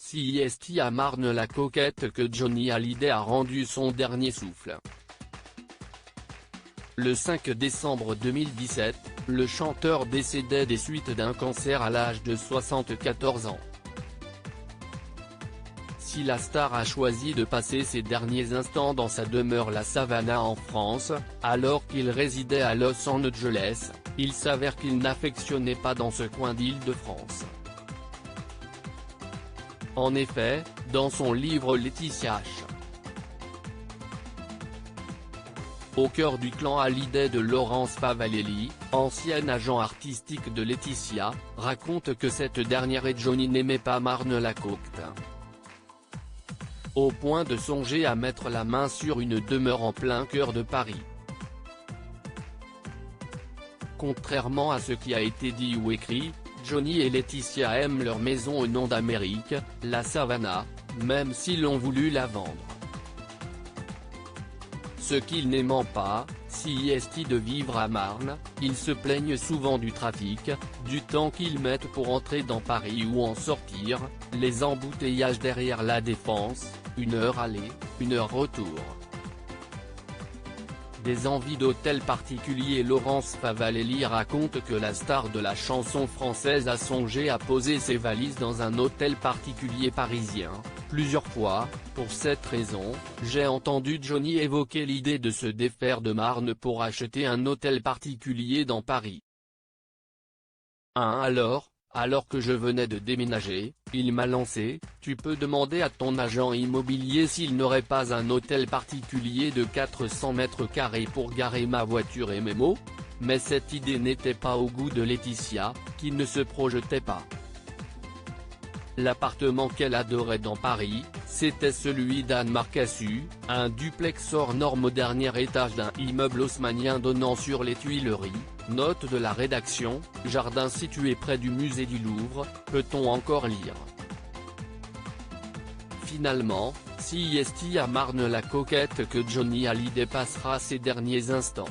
CIST à Marne-la-Coquette que Johnny Hallyday a rendu son dernier souffle. Le 5 décembre 2017, le chanteur décédait des suites d'un cancer à l'âge de 74 ans. Si la star a choisi de passer ses derniers instants dans sa demeure La Savannah en France, alors qu'il résidait à Los Angeles, il s'avère qu'il n'affectionnait pas dans ce coin d'Île-de-France. En effet, dans son livre Laetitia H. Au cœur du clan Hallyday de Laurence Favalelli, ancien agent artistique de Laetitia, raconte que cette dernière et Johnny n'aimaient pas Marne-la-Coquette. Au point de songer à mettre la main sur une demeure en plein cœur de Paris. Contrairement à ce qui a été dit ou écrit, Johnny et Laetitia aiment leur maison au nom d'Amérique, la Savannah, même s'ils ont voulu la vendre. Ce qu'ils n'aiment pas, CIST de vivre à Marne, ils se plaignent souvent du trafic, du temps qu'ils mettent pour entrer dans Paris ou en sortir, les embouteillages derrière la Défense, 1 heure aller, 1 heure retour. Des envies d'hôtels particuliers. Laurence Favalelli raconte que la star de la chanson française a songé à poser ses valises dans un hôtel particulier parisien, plusieurs fois. Pour cette raison, j'ai entendu Johnny évoquer l'idée de se défaire de Marne pour acheter un hôtel particulier dans Paris. Alors que je venais de déménager, il m'a lancé, tu peux demander à ton agent immobilier s'il n'aurait pas un hôtel particulier de 400 mètres carrés pour garer ma voiture et mes mots. Mais cette idée n'était pas au goût de Laetitia, qui ne se projetait pas. L'appartement qu'elle adorait dans Paris, c'était celui d'Anne Marcassu, un duplex hors norme au dernier étage d'un immeuble haussmannien donnant sur les Tuileries. Note de la rédaction, jardin situé près du musée du Louvre, peut-on encore lire. Finalement, CIST à Marne-la-Coquette que Johnny Hallyday passera ses derniers instants.